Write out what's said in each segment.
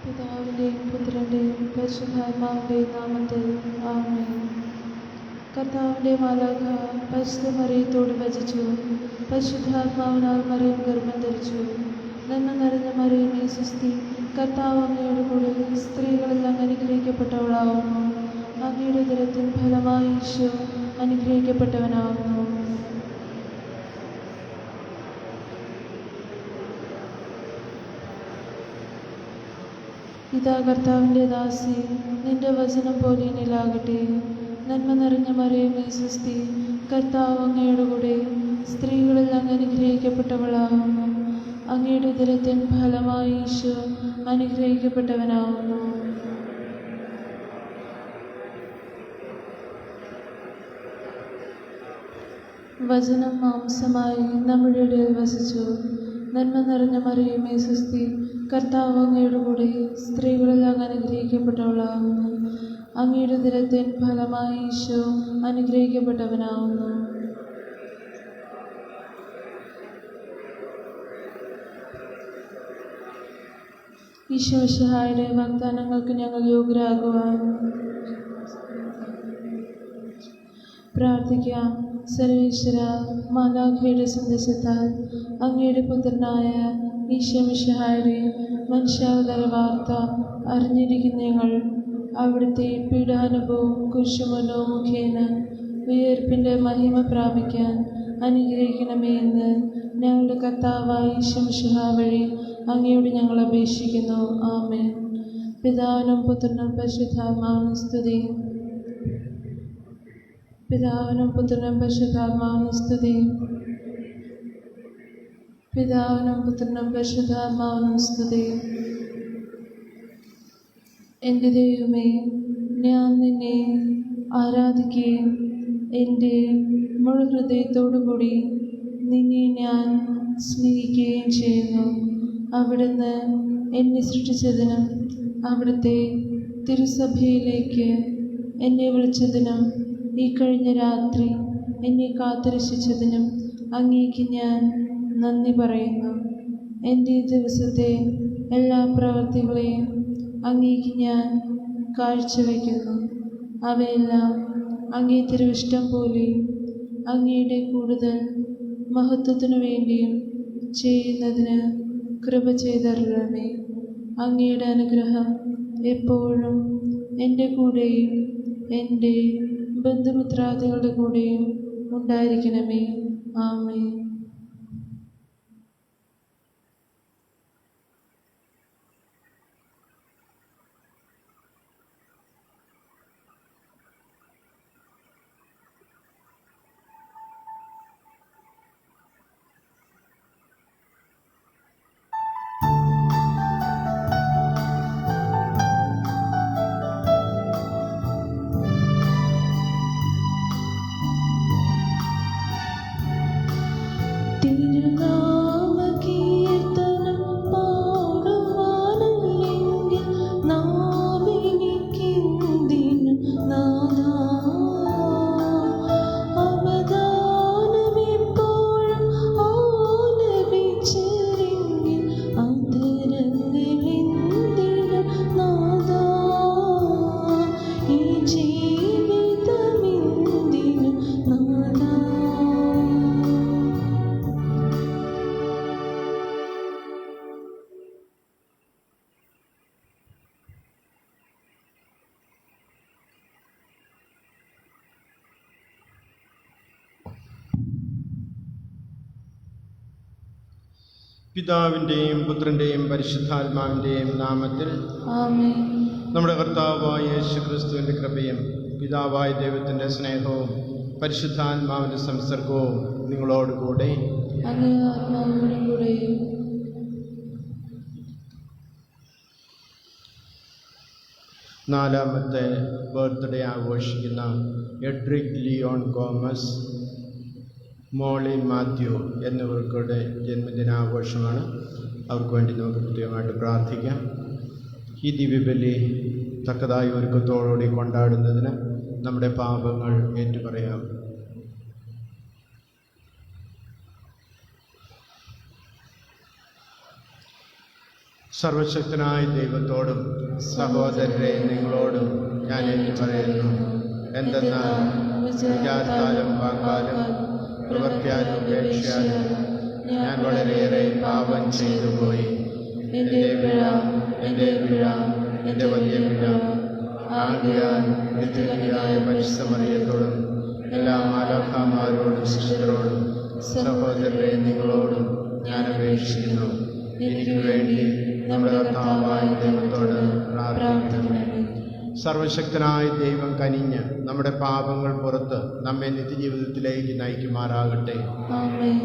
പിതാവിൻ്റെയും പുത്രൻ്റെയും പരിശുദ്ധാത്മാവിൻ്റെയും നാമത്തിൽ ആമേൻ. കർത്താവിൻ്റെ മാലാഖ പരിശുദ്ധ മറിയത്തോട് വചിച്ചു, പരിശുദ്ധാത്മാവിനാൽ മറിയം ഗർഭം ധരിച്ചു. നന്മ നിറഞ്ഞ മറിയമേ സ്വസ്തി, കർത്താവ് അങ്ങയുടെ കൂടെ സ്ത്രീകളിൽ അങ്ങ് അനുഗ്രഹിക്കപ്പെട്ടവളാവുന്നു. അങ്ങയുടെ ഉദരത്തിൻ ഫലമായി ഈശോ അനുഗ്രഹിക്കപ്പെട്ടവനാവുന്നു. ഇതാ കർത്താവിൻ്റെ ദാസി, നിന്റെ വചനം പോലെ എന്നിലാകട്ടെ. നന്മ നിറഞ്ഞ മറിയമേ സ്വസ്തി, കർത്താവ് അങ്ങയുടെ കൂടെ സ്ത്രീകളിൽ അങ്ങ് അനുഗ്രഹിക്കപ്പെട്ടവളാവുന്നു. അങ്ങയുടെ ഉദരത്തിൻ ഫലമായി ഈശോ അനുഗ്രഹിക്കപ്പെട്ടവനാവുന്നു. വചനം മാംസമായി നമ്മുടെ ഇടയിൽ വസിച്ചു. നന്മ നിറഞ്ഞ മറിയമേ സ്വസ്തി, കർത്താവ് അങ്ങയുടെ കൂടെ സ്ത്രീകളിൽ അങ്ങ് അനുഗ്രഹിക്കപ്പെട്ടവളാവുന്നു. അങ്ങയുടെ ഉദരത്തിൻ ഫലമായി ഈശോ അനുഗ്രഹിക്കപ്പെട്ടവനാവുന്നു. ഈശോ മിശിഹായുടെ വാഗ്ദാനങ്ങൾക്ക് ഞങ്ങൾ യോഗ്യരാകുവാൻ പ്രാർത്ഥിക്കാം. സർവേശ്വര, മാലാഖയുടെ സന്ദേശത്താൽ അങ്ങയുടെ പുത്രനായ ഈശോ മിശിഹായുടെ മനുഷ്യാവതാര വാർത്ത അറിഞ്ഞിരിക്കുന്ന ഞങ്ങൾ അവിടുത്തെ പീഡാനുഭവവും കുരിശുമരണവും മുഖേന ഉയർപ്പിൻ്റെ മഹിമ പ്രാപിക്കാൻ അനുഗ്രഹിക്കണമേ എന്ന് ഞങ്ങളുടെ കർത്താവായ ഈശോ മിശിഹാ വഴി അങ്ങയോട് ഞങ്ങൾ അപേക്ഷിക്കുന്നു. ആമേൻ. പിതാവിനും പുത്രനും പരിശുദ്ധാത്മാവിനും സ്തുതി. പിതാവിനും പുത്രനും പരിശുദ്ധാത്മാവിനും സ്തുതി. പിതാവിനും പുത്രനും പരിശുദ്ധാത്മാവിനും സ്തുതി. എൻ്റെ ദൈവമേ, ഞാൻ നിന്നെ ആരാധിക്കുകയും എൻ്റെ മുഴു ഹൃദയത്തോടു കൂടി നിന്നെ ഞാൻ സ്നേഹിക്കുകയും ചെയ്യുന്നു. അവിടുന്ന് എന്നെ സൃഷ്ടിച്ചതിനും അവിടുത്തെ തിരുസഭയിലേക്ക് എന്നെ വിളിച്ചതിനും ഈ കഴിഞ്ഞ രാത്രി എന്നെ കാത്തുരക്ഷിച്ചതിനും അങ്ങേക്ക് ഞാൻ നന്ദി പറയുന്നു. എൻ്റെ ദിവസത്തെ എല്ലാ പ്രവൃത്തികളെയും അങ്ങേക്ക് ഞാൻ കാഴ്ചവെക്കുന്നു. അവയെല്ലാം അങ്ങേ തിരുവിഷ്ടം പോലെ അങ്ങയുടെ കൂടുതൽ മഹത്വത്തിനു വേണ്ടിയും ചെയ്യുന്നതിന് കൃപ ചെയ്തരുളണമേ. അങ്ങയുടെ അനുഗ്രഹം എപ്പോഴും എൻ്റെ കൂടെയും എൻ്റെ ബന്ധുമിത്രാദികളുടെ കൂടെയും ഉണ്ടായിരിക്കണമേ. ആമേൻ. പിതാവിൻ്റെയും പുത്രൻ്റെയും പരിശുദ്ധാത്മാവിൻ്റെയും നാമത്തിൽ ആമേൻ. നമ്മുടെ കർത്താവായ യേശുക്രിസ്തുവിൻ്റെ കൃപയും പിതാവായ ദൈവത്തിൻ്റെ സ്നേഹവും പരിശുദ്ധാത്മാവിൻ്റെ സംസർഗവും നിങ്ങളോടുകൂടെ അങ്ങേ ആത്മാവോടും കൂടെയും. നാലാമത്തെ ബർത്ത്ഡേ ആഘോഷിക്കുന്ന എഡ്രിക് ലിയോൺ ഗോമസ്, മോളി മാത്യു എന്നിവർക്കുടെ ജന്മദിനാഘോഷമാണ്. അവർക്ക് വേണ്ടി നമുക്ക് പ്രത്യേകമായിട്ട് പ്രാർത്ഥിക്കാം. ഈ ദിവ്യബലി തക്കതായ ഒരുക്കത്തോടുകൂടി കൊണ്ടാടുന്നതിന് നമ്മുടെ പാപങ്ങൾ ഏറ്റുപറയാം. സർവശക്തനായ ദൈവത്തോടും സഹോദരരെ നിങ്ങളോടും ഞാൻ പറയുന്നു, എന്തെന്നാൽ വിചാരത്താലും വാക്കാലും പ്രവൃത്തിയാലും ഉപേക്ഷയാലും ഞാൻ വളരെയേറെ പാപം ചെയ്തു പോയി. എൻ്റെ പിഴ, എൻ്റെ വലിയ പിഴ. ആകയാൽ നിത്യകന്യകയായ പരിശുദ്ധ മറിയത്തോടും എല്ലാ മാലാഖമാരോടും സിസ്റ്ററോടും സഹോദരരെ നിങ്ങളോടും ഞാൻ അപേക്ഷിക്കുന്നു, എനിക്ക് വേണ്ടി നമ്മുടെ കർത്താവായ ദൈവത്തോട് പ്രാർത്ഥിക്കണമേ. സർവശക്തനായ ദൈവം കനിഞ്ഞ് നമ്മുടെ പാപങ്ങൾ പുറത്ത് നമ്മെ നിത്യജീവിതത്തിലേക്ക് നയിക്കുമാറാകട്ടെ. ആമേൻ.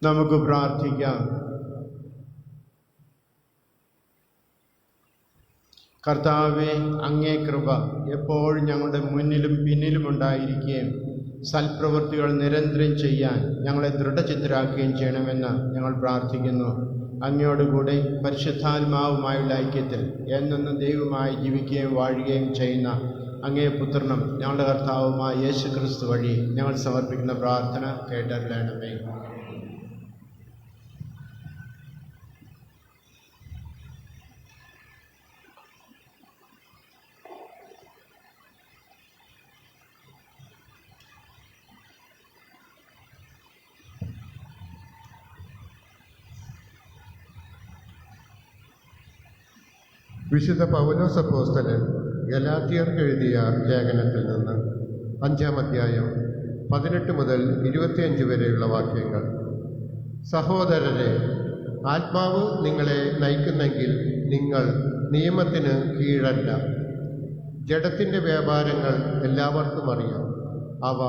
നമുക്ക് പ്രാർത്ഥിക്കാം. കർത്താവേ, അങ്ങേ കൃപ എപ്പോഴും ഞങ്ങളുടെ മുന്നിലും പിന്നിലും ഉണ്ടായിരിക്കുകയും സൽപ്രവൃത്തികൾ നിരന്തരം ചെയ്യാൻ ഞങ്ങളെ ദൃഢചിത്തരാക്കുകയും ചെയ്യണമെന്ന് ഞങ്ങൾ പ്രാർത്ഥിക്കുന്നു. അങ്ങയോടുകൂടെ പരിശുദ്ധാത്മാവുമായുള്ള ഐക്യത്തിൽ എന്നെന്നും ദൈവമായി ജീവിക്കുകയും വാഴുകയും ചെയ്യുന്ന അങ്ങേ പുത്രനും ഞങ്ങളുടെ കർത്താവുമായ യേശു ക്രിസ്തു വഴി ഞങ്ങൾ സമർപ്പിക്കുന്ന പ്രാർത്ഥന കേട്ടറിയണമേ. വിശുദ്ധ പൗലോസ് അപ്പോസ്തലൻ ഗലാത്യർക്ക് എഴുതിയ ലേഖനത്തിൽ നിന്ന് 5-ാം അധ്യായം 18 മുതൽ 25 വരെയുള്ള വാക്യങ്ങൾ. സഹോദരരെ, ആത്മാവ് നിങ്ങളെ നയിക്കുന്നെങ്കിൽ നിങ്ങൾ നിയമത്തിന് കീഴല്ല. ജഡത്തിൻ്റെ വ്യാപാരങ്ങൾ എല്ലാവർക്കും അറിയാം. അവ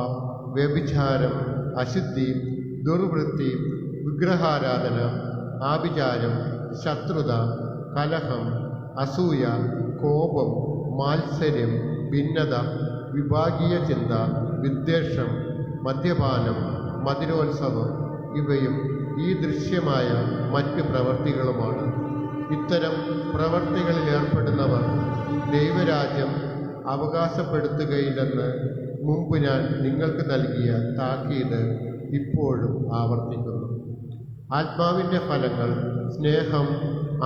വ്യഭിചാരം, അശുദ്ധി, ദുർവൃത്തി, വിഗ്രഹാരാധന, ആഭിചാരം, ശത്രുത, കലഹം, അസൂയ, കോപം, മാത്സര്യം, ഭിന്നത, വിഭാഗീയ ചിന്ത, വിദ്വേഷം, മദ്യപാനം, മധുരോത്സവം ഇവയും ഈ ദൃശ്യമായ മറ്റ് പ്രവൃത്തികളുമാണ്. ഇത്തരം പ്രവൃത്തികളിൽ ഏർപ്പെടുന്നവർ ദൈവരാജ്യം അവകാശപ്പെടുത്തുകയില്ലെന്ന് മുമ്പ് ഞാൻ നിങ്ങൾക്ക് നൽകിയ താക്കീത് ഇപ്പോഴും ആവർത്തിക്കുന്നു. ആത്മാവിൻ്റെ ഫലങ്ങൾ സ്നേഹം,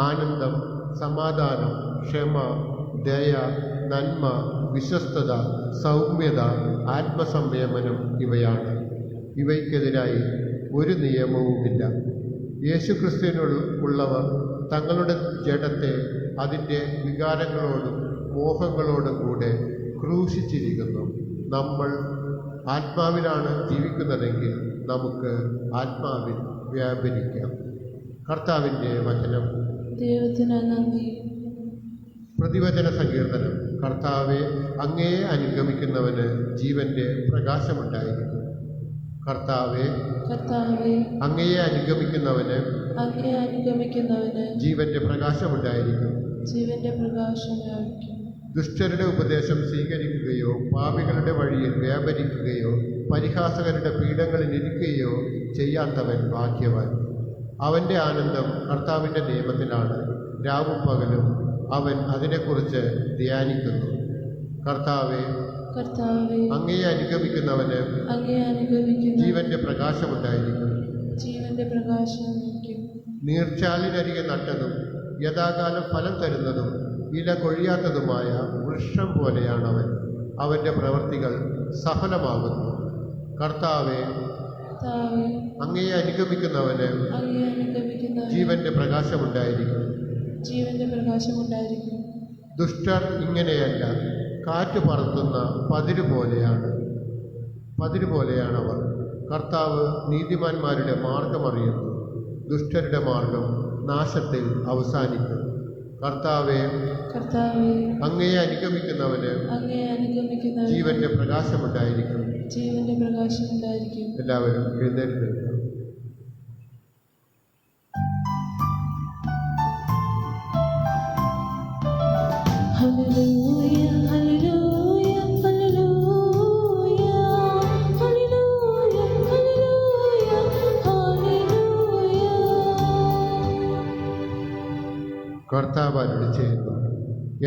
ആനന്ദം, സമാധാനം, ക്ഷമ, ദയ, നന്മ, വിശ്വസ്തത, സൗമ്യത, ആത്മസംയമനം ഇവയാണ്. ഇവയ്ക്കെതിരായി ഒരു നിയമവുമില്ല. യേശുക്രിസ്തുവിനുള്ളവർ തങ്ങളുടെ ജഡത്തെ അതിൻ്റെ വികാരങ്ങളോടും മോഹങ്ങളോടും കൂടെ ക്രൂശിച്ചിരിക്കുന്നു. നമ്മൾ ആത്മാവിലാണ് ജീവിക്കുന്നതെങ്കിൽ നമുക്ക് ആത്മാവിൽ വ്യാപരിക്കാം. കർത്താവിൻ്റെ വചനം. ദൈവത്തിന് നന്ദി. പ്രതിവചന സങ്കീർത്തനം. കർത്താവെ, അങ്ങയെ അനുഗമിക്കുന്നവന് ജീവന്റെ പ്രകാശമുണ്ടായിരിക്കും. കർത്താവെ, അങ്ങയെ അനുഗമിക്കുന്നവന് ജീവന്റെ പ്രകാശമുണ്ടായിരിക്കും. ദുഷ്ടരുടെ ഉപദേശം സ്വീകരിക്കുകയോ പാപികളുടെ വഴിയിൽ വ്യാപരിക്കുകയോ പരിഹാസകരുടെ പീഠങ്ങളിൽ ഇരിക്കുകയോ ചെയ്യാത്തവൻ ഭാഗ്യവാൻ. അവൻ്റെ ആനന്ദം കർത്താവിൻ്റെ നിയമത്തിലാണ്. രാവും പകലും അവൻ അതിനെക്കുറിച്ച് ധ്യാനിക്കുന്നു. കർത്താവെ, അങ്ങയെ അനുഗമിക്കുന്നവന് ജീവന്റെ പ്രകാശമുണ്ടായിരിക്കും. നീർച്ചാലിനരികെ നട്ടതും യഥാകാലം ഫലം തരുന്നതും ഇല കൊഴിയാത്തതുമായ വൃക്ഷം പോലെയാണവൻ. അവൻ്റെ പ്രവൃത്തികൾ സഫലമാകുന്നു. കർത്താവെ, അങ്ങയെ അനുഗമിക്കുന്നവന് ജീവന്റെ പ്രകാശമുണ്ടായിരിക്കും. ജീവന്റെ പ്രകാശമുണ്ടായിരിക്കും. ദുഷ്ടർ ഇങ്ങനെയല്ല, കാറ്റ് പറത്തുന്ന പതിര് പോലെയാണവർ. കർത്താവ് നീതിമാന്മാരുടെ മാർഗം അറിയുന്നു, ദുഷ്ടരുടെ മാർഗം നാശത്തിൽ അവസാനിക്കും. കർത്താവെ, അങ്ങയെ അനുഗമിക്കുന്നവന് ജീവന്റെ പ്രകാശമുണ്ടായിരിക്കും. എല്ലാവരും എഴുന്നേറ്റ് നിൽക്കുക. കർത്താവ് അരുളി ചെയ്യുന്നു,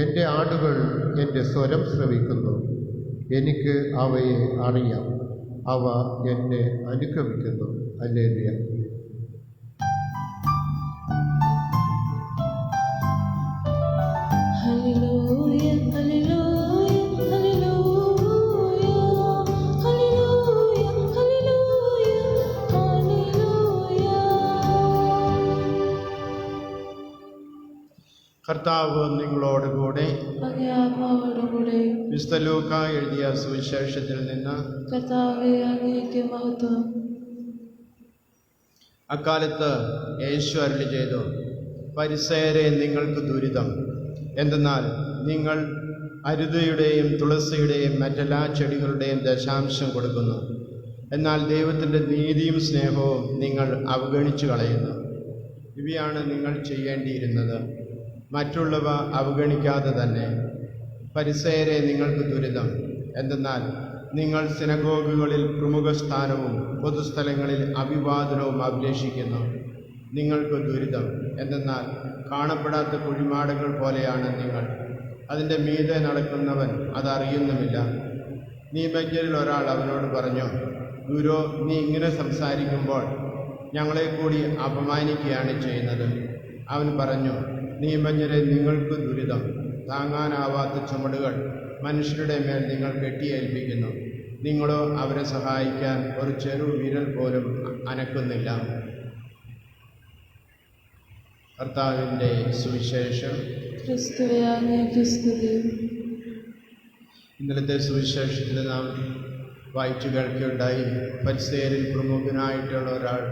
എൻ്റെ ആടുകൾ എൻ്റെ സ്വരം ശ്രവിക്കുന്നു, എനിക്ക് അവയെ അറിയാം, അവ എന്നെ അനുഗമിക്കുന്നു. ഹല്ലേലൂയ. കർത്താവ് നിങ്ങളോടുകൂടെ. വിശുദ്ധ ലൂക്ക എഴുതിയ സുവിശേഷത്തിൽ നിന്ന്. അക്കാലത്ത് യേശു അരുളി ചെയ്തു, ഫരിസേയരെ, നിങ്ങൾക്ക് ദുരിതം! എന്തെന്നാൽ നിങ്ങൾ അരുതയുടെയും തുളസിയുടെയും മറ്റെല്ലാ ചെടികളുടെയും ദശാംശം കൊടുക്കുന്നു, എന്നാൽ ദൈവത്തിൻ്റെ നീതിയും സ്നേഹവും നിങ്ങൾ അവഗണിച്ചു കളയുന്നു. ഇവയാണ് നിങ്ങൾ ചെയ്യേണ്ടിയിരുന്നത്, മറ്റുള്ളവ അവഗണിക്കാതെ തന്നെ. ഫരിസേയരെ, നിങ്ങൾക്ക് ദുരിതം! എന്തെന്നാൽ നിങ്ങൾ സിനഗോഗുകളിൽ പ്രമുഖ സ്ഥാനവും പൊതുസ്ഥലങ്ങളിൽ അഭിവാദനവും അഭിലേഷിക്കുന്നു. നിങ്ങൾക്ക് ദുരിതം! എന്തെന്നാൽ കാണപ്പെടാത്ത കുഴിമാടങ്ങൾ പോലെയാണ് നിങ്ങൾ. അതിൻ്റെ മീതെ നടക്കുന്നവൻ അതറിയുന്നുമില്ല. നിയമജ്ഞരിൽ ഒരാൾ അവനോട് പറഞ്ഞു, ഗുരു, നീ ഇങ്ങനെ സംസാരിക്കുമ്പോൾ ഞങ്ങളെ കൂടി അപമാനിക്കുകയാണ് ചെയ്യുന്നത്. അവൻ പറഞ്ഞു, നിയമജ്ഞരെ, നിങ്ങൾക്ക് ദുരിതം! താങ്ങാനാവാത്ത ചുമടുകൾ മനുഷ്യരുടെ മേൽ നിങ്ങൾ കെട്ടിയേൽപ്പിക്കുന്നു. നിങ്ങളോ അവരെ സഹായിക്കാൻ ഒരു ചെറു വിരൽ പോലും അനക്കുന്നില്ല. കർത്താവിൻ്റെ സുവിശേഷം. ഇന്നലത്തെ സുവിശേഷത്തിൽ നാം വായിച്ചു കേൾക്കുകയുണ്ടായി. ഫരിസേയരിൽ പ്രമുഖനായിട്ടുള്ള ഒരാൾ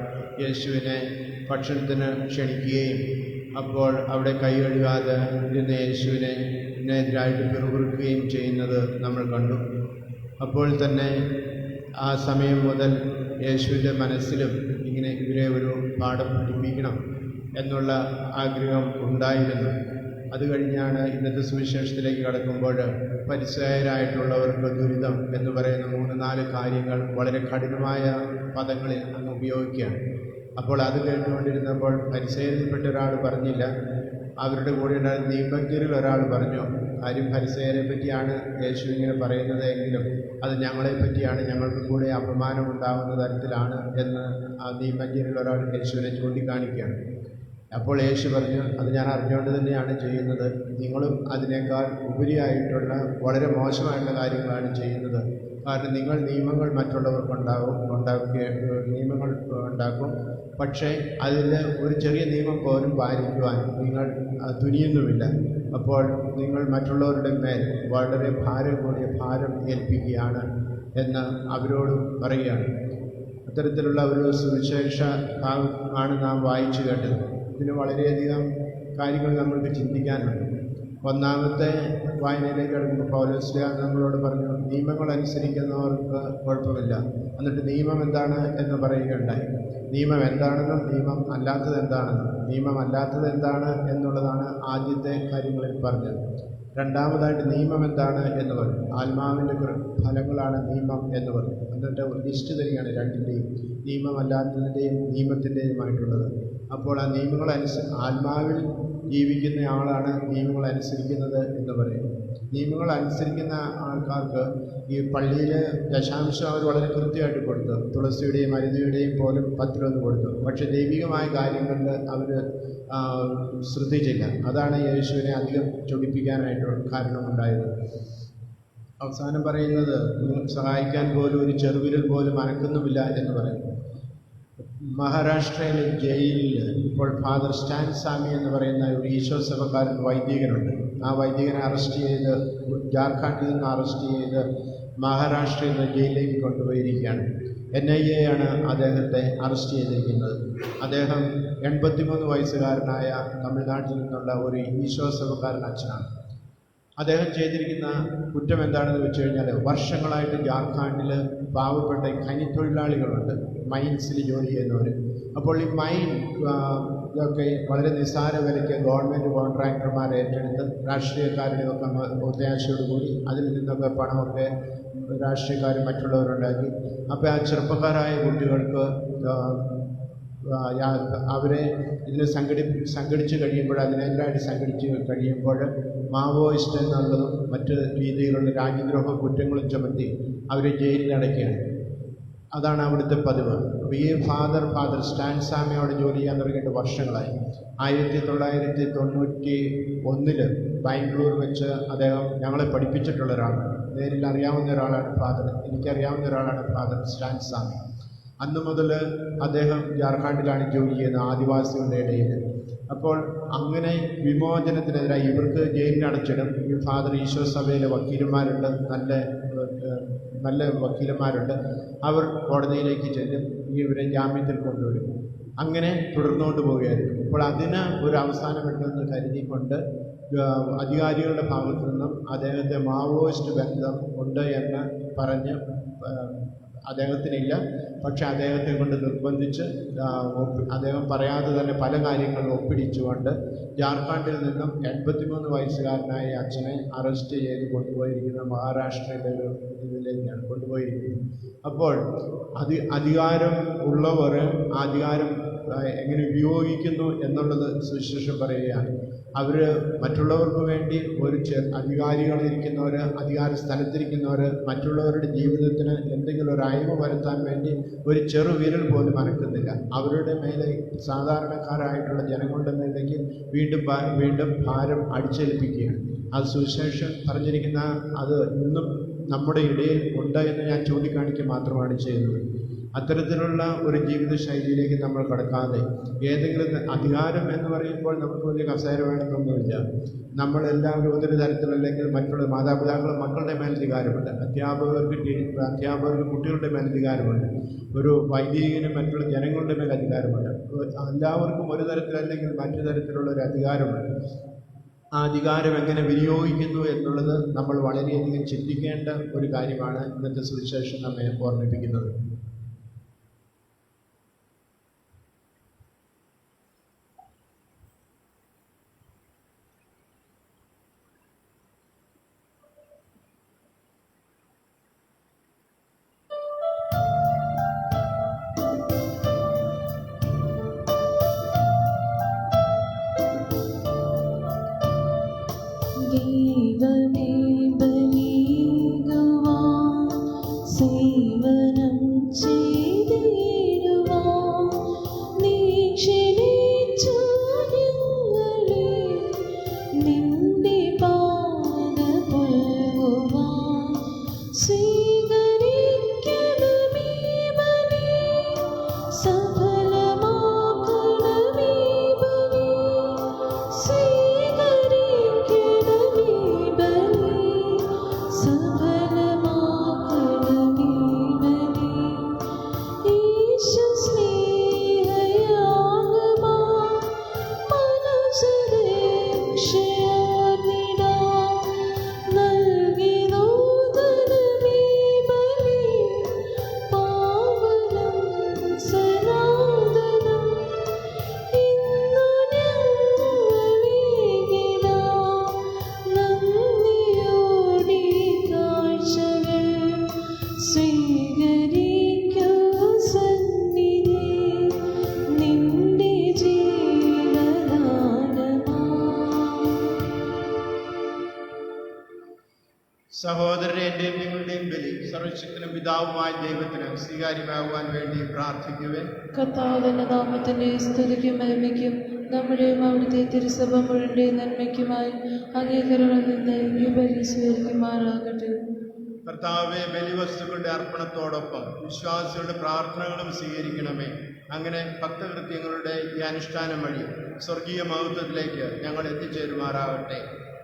യേശുവിനെ ഭക്ഷണത്തിന് ക്ഷണിക്കുകയും അപ്പോൾ അവിടെ കൈ കഴുകാതെ ഇരുന്ന യേശുവിനെ എതിരായിട്ട് പിറുപിറുക്കുകയും ചെയ്യുന്നത് നമ്മൾ കണ്ടു. അപ്പോൾ തന്നെ ആ സമയം മുതൽ യേശുവിൻ്റെ മനസ്സിലും ഇങ്ങനെ ഇവരെ ഒരു പാഠം പഠിപ്പിക്കണം എന്നുള്ള ആഗ്രഹം ഉണ്ടായിരുന്നു. അത് കഴിഞ്ഞാണ് ഇന്നത്തെ സുവിശേഷത്തിലേക്ക് കടക്കുമ്പോൾ ഫരിസേയരായിട്ടുള്ളവർക്ക് ദുരിതം എന്ന് പറയുന്ന 3-4 കാര്യങ്ങൾ വളരെ കഠിനമായ പദങ്ങളിൽ അങ്ങ് ഉപയോഗിക്കുകയാണ്. അപ്പോൾ അത് കേട്ടുകൊണ്ടിരുന്നപ്പോൾ ഫരിസേയരിൽപ്പെട്ട ഒരാൾ പറഞ്ഞില്ല, അവരുടെ കൂടെ ഉണ്ടായിരുന്ന നിയമജ്ഞരിൽ ഒരാൾ പറഞ്ഞു, കാര്യം ഫരിസേയരെ പറ്റിയാണ് യേശു ഇങ്ങനെ പറയുന്നത് എങ്കിലും അത് ഞങ്ങളെ പറ്റിയാണ്, ഞങ്ങൾക്ക് കൂടെ അപമാനം ഉണ്ടാകുന്ന തരത്തിലാണ് എന്ന് ആ നിയമജ്ഞരിൽ ഒരാൾ യേശുവിനെ ചൂണ്ടിക്കാണിക്കുകയാണ്. അപ്പോൾ യേശു പറഞ്ഞു, അത് ഞാൻ അറിഞ്ഞുകൊണ്ട് തന്നെയാണ് ചെയ്യുന്നത്. നിങ്ങളും അതിനേക്കാൾ ഉപരിയായിട്ടുള്ള വളരെ മോശമായിട്ടുള്ള കാര്യങ്ങളാണ് ചെയ്യുന്നത്. കാരണം നിങ്ങൾ നിയമങ്ങൾ മറ്റുള്ളവർക്ക് നിയമങ്ങൾ ഉണ്ടാക്കും, പക്ഷേ അതിൽ ഒരു ചെറിയ നിയമം പോലും പാലിക്കുവാൻ നിങ്ങൾ തുനിയുന്നുമില്ല. അപ്പോൾ നിങ്ങൾ മറ്റുള്ളവരുടെ മേൽ വളരെ ഭാരം കൂടിയ ഭാരം ഏൽപ്പിക്കുകയാണ് എന്ന് അവരോട് പറയുകയാണ്. അത്തരത്തിലുള്ള ഒരു സുവിശേഷ ആണ് നാം വായിച്ചു കേട്ടത്. ഇതിന് വളരെയധികം കാര്യങ്ങൾ നമ്മൾക്ക് ചിന്തിക്കാനുണ്ട്. ഒന്നാമത്തെ വായനയിലേക്ക് കിടക്കുമ്പോൾ പൗലോസ്ലീഹ നമ്മളോട് പറഞ്ഞു, നിയമങ്ങൾ അനുസരിക്കുന്നവർക്ക് കുഴപ്പമില്ല. എന്നിട്ട് നിയമം എന്താണ് എന്ന് പറയുകയുണ്ടായി. നിയമം എന്താണെന്നും നിയമം അല്ലാത്തത് എന്താണെന്നും. നിയമം അല്ലാത്തത് എന്താണ് എന്നുള്ളതാണ് ആദ്യത്തെ കാര്യങ്ങളിൽ പറഞ്ഞത്. രണ്ടാമതായിട്ട് നിയമം എന്താണ് എന്ന് പറഞ്ഞു. ആത്മാവിൻ്റെ ഫലങ്ങളാണ് നിയമം എന്ന് പറഞ്ഞു. എന്നിട്ട് ഒരു ലിസ്റ്റ് തരികയാണ് രണ്ടിൻ്റെയും, നിയമമല്ലാത്തതിൻ്റെയും നിയമത്തിൻ്റെയുമായിട്ടുള്ളത്. അപ്പോൾ ആ നിയമങ്ങൾ ആത്മാവിൽ ജീവിക്കുന്ന ആളാണ് നിയമങ്ങൾ അനുസരിക്കുന്നത് എന്ന് പറയും. നിയമങ്ങൾ അനുസരിക്കുന്ന ആൾക്കാർക്ക് ഈ പള്ളിയിൽ ദശാംശം അവർ വളരെ കൃത്യമായിട്ട് കൊടുത്തു. തുളസിയുടെയും അരുതയുടെയും പോലും 10 കൊടുത്തു. പക്ഷേ ദൈവികമായ കാര്യങ്ങളിൽ അവർ ശ്രദ്ധിച്ചില്ല. അതാണ് യേശുവിനെ അധികം ചൊടിപ്പിക്കാനായിട്ട് കാരണമുണ്ടായത്. അവസാനം പറയുന്നത്, സഹായിക്കാൻ പോലും ഒരു ചെറുവിരൽ പോലും അനക്കുന്നുമില്ല എന്ന് പറയുന്നു. മഹാരാഷ്ട്രയിലെ ജയിലിൽ ഇപ്പോൾ ഫാദർ സ്റ്റാൻ സ്വാമി എന്ന് പറയുന്ന ഒരു ഈശോ സഭക്കാരൻ വൈദികനുണ്ട്. ആ വൈദികനെ അറസ്റ്റ് ചെയ്ത് ജാർഖണ്ഡിൽ നിന്ന് അറസ്റ്റ് ചെയ്ത് മഹാരാഷ്ട്രയിൽ നിന്ന് ജയിലിലേക്ക് കൊണ്ടുപോയിരിക്കുകയാണ്. NIA ആണ് അദ്ദേഹത്തെ അറസ്റ്റ് ചെയ്തിരിക്കുന്നത്. അദ്ദേഹം 83 വയസ്സുകാരനായ തമിഴ്നാട്ടിൽ നിന്നുള്ള ഒരു ഈശോ സഭക്കാരൻ അച്ഛനാണ്. അദ്ദേഹം ചെയ്തിരിക്കുന്ന കുറ്റം എന്താണെന്ന് വെച്ച് കഴിഞ്ഞാൽ, വർഷങ്ങളായിട്ട് ജാർഖണ്ഡിൽ പാവപ്പെട്ട ഖനിത്തൊഴിലാളികളുണ്ട്, മൈൻസിൽ ജോലി ചെയ്യുന്നവർ. അപ്പോൾ ഈ മൈൻ ഇതൊക്കെ വളരെ നിസ്സാര വിലയ്ക്ക് ഗവൺമെൻറ് കോൺട്രാക്ടർമാരെ ഏറ്റെടുത്ത് രാഷ്ട്രീയക്കാരുടെയൊക്കെ ഒത്താശയോടുകൂടി അതിൽ നിന്നൊക്കെ പണമൊക്കെ രാഷ്ട്രീയക്കാരും മറ്റുള്ളവരുണ്ടാക്കി. അപ്പോൾ ആ ചെറുപ്പക്കാരായ കുട്ടികൾക്ക് അവരെ ഇതിൽ സംഘടിച്ച് കഴിയുമ്പോൾ, അതിനെല്ലാമായിട്ട് സംഘടിച്ച് കഴിയുമ്പോൾ മാവോയിസ്റ്റ് എന്നുള്ളതും മറ്റ് രീതിയിലുള്ള രാജ്യദ്രോഹ കുറ്റങ്ങളും ചുമത്തി അവരെ ജയിലിലടയ്ക്കുകയാണ്. അതാണ് അവിടുത്തെ പതിവ്. അപ്പോൾ ഈ ഫാദർ സ്റ്റാൻ സ്വാമി അവിടെ ജോലി ചെയ്യാൻ തുടങ്ങിയിട്ട് വർഷങ്ങളായി. 1991 ബാംഗ്ലൂർ വെച്ച് അദ്ദേഹം ഞങ്ങളെ പഠിപ്പിച്ചിട്ടുള്ള ഒരാളാണ്. നേരിൽ അറിയാവുന്ന ഒരാളാണ് എനിക്കറിയാവുന്ന ഒരാളാണ് ഫാദർ സ്റ്റാൻ സ്വാമി. അന്നു മുതൽ അദ്ദേഹം ജാർഖണ്ഡിലാണ് ജോലി ചെയ്യുന്നത്, ആദിവാസികളുടെ ഇടയിൽ. അപ്പോൾ അങ്ങനെ വിമോചനത്തിനെതിരായി ഇവർക്ക് ജയിലിനടച്ചിടും. ഈ ഫാദർ ഈശോ സഭയിലെ വക്കീലന്മാരുണ്ട്, നല്ല വക്കീലന്മാരുണ്ട്. അവർ കോടതിയിലേക്ക് ചെല്ലും, ഇവരെ ജാമ്യത്തിൽ കൊണ്ടുവരും. അങ്ങനെ തുടർന്നുകൊണ്ട് പോവുകയായിരുന്നു. അപ്പോൾ അതിന് ഒരു അവസാനമുണ്ടെന്ന് കരുതിക്കൊണ്ട് അധികാരികളുടെ ഭാഗത്തു നിന്നും അദ്ദേഹത്തെ മാവോയിസ്റ്റ് ബന്ധം ഉണ്ട് എന്ന് പറഞ്ഞ് അദ്ദേഹത്തിനില്ല. പക്ഷെ അദ്ദേഹത്തെ കൊണ്ട് നിർബന്ധിച്ച് അദ്ദേഹം പറയാതെ തന്നെ പല കാര്യങ്ങളും ഒപ്പിടിച്ചുകൊണ്ട് ജാർഖണ്ഡിൽ നിന്നും 83 വയസ്സുകാരനായ അച്ഛനെ അറസ്റ്റ് ചെയ്ത് കൊണ്ടുപോയിരിക്കുന്ന മഹാരാഷ്ട്രയിലെ ഒരു ഇതിലേക്കാണ് കൊണ്ടുപോയിരിക്കുന്നത്. അപ്പോൾ അധികാരം ഉള്ളവർ അധികാരം എങ്ങനെ ഉപയോഗിക്കുന്നു എന്നുള്ളത് സുവിശേഷം പറയുകയാണ്. അവർ മറ്റുള്ളവർക്ക് വേണ്ടി അധികാരികളിരിക്കുന്നവർ, അധികാര സ്ഥലത്തിരിക്കുന്നവർ മറ്റുള്ളവരുടെ ജീവിതത്തിന് എന്തെങ്കിലും ഒരു അയവ് വരുത്താൻ വേണ്ടി ഒരു ചെറുവിരൽ പോലും അനക്കുന്നില്ല. അവരുടെ മേലെ സാധാരണക്കാരായിട്ടുള്ള ജനങ്ങളുടെ മേലേക്ക് വീണ്ടും ഭാരം അടിച്ചേൽപ്പിക്കുകയാണ്. അത് സുവിശേഷം പറഞ്ഞിരിക്കുന്ന അത് ഇന്നും നമ്മുടെ ഇടയിൽ ഉണ്ട് എന്ന് ഞാൻ ചൂണ്ടിക്കാണിക്കുക മാത്രമാണ് ചെയ്യുന്നത്. അത്തരത്തിലുള്ള ഒരു ജീവിതശൈലിയിലേക്ക് നമ്മൾ കടക്കാതെ ഏതെങ്കിലും അധികാരം എന്ന് പറയുമ്പോൾ നമുക്ക് വലിയ കസേര വേണമെന്നൊന്നുമില്ല. നമ്മളെല്ലാവരും ഒരു തരത്തിലല്ലെങ്കിൽ മറ്റുള്ള മാതാപിതാക്കളും മക്കളുടെ മേൽ അധികാരമുണ്ട്, അധ്യാപകർക്ക് കുട്ടികളുടെ മേൽ അധികാരമുണ്ട്, ഒരു വൈദികന് മറ്റുള്ള ജനങ്ങളുടെ മേൽ അധികാരമുണ്ട്. എല്ലാവർക്കും ഒരു തരത്തിലല്ലെങ്കിൽ മറ്റു തരത്തിലുള്ള ഒരു അധികാരമുണ്ട്. ആ അധികാരം എങ്ങനെ വിനിയോഗിക്കുന്നു എന്നുള്ളത് നമ്മൾ വളരെയധികം ചിന്തിക്കേണ്ട ഒരു കാര്യമാണ് ഇന്നത്തെ സുവിശേഷം നമ്മെ ഓർമ്മിപ്പിക്കുന്നത്. ദൈവമേ ബലികുവാൻ സേവനം ചെയ്തിടുവാൻ നീ ക്ഷണിച്ചു ഞങ്ങളെ നിന്റെ പാദപുൽകുവാൻ. സ്വീകരിക്കണമേ ബലി, സഫലമാക്കണമേ ബലി, സഹോദരന്റെയും നിങ്ങളുടെയും ബലി സർവശക്തനും പിതാവുമായ ദൈവത്തിന് സ്വീകാര്യമാകുവാൻ വേണ്ടി പ്രാർത്ഥിക്കുവാൻ. കർത്താവിന്റെ നാമത്തിന്റെ സ്തുതിക്കും മഹിമയ്ക്കും നമ്മുടെയും അവിടുത്തെ തിരുസഭ മുഴുവന്റെ നന്മയ്ക്കുമായി അംഗീകരണത്തിൽ നിന്ന് ഈ ബലി സ്വീകരിക്കുമാറാകട്ടെ. കർത്താവെ, ബലിവസ്തുക്കളുടെ അർപ്പണത്തോടൊപ്പം വിശ്വാസികളുടെ പ്രാർത്ഥനകളും സ്വീകരിക്കണമേ. അങ്ങനെ ഭക്തകൃത്യങ്ങളുടെ ഈ അനുഷ്ഠാനം വഴി സ്വർഗീയ മഹത്വത്തിലേക്ക് ഞങ്ങൾ എത്തിച്ചേരുമാറാവട്ടെ.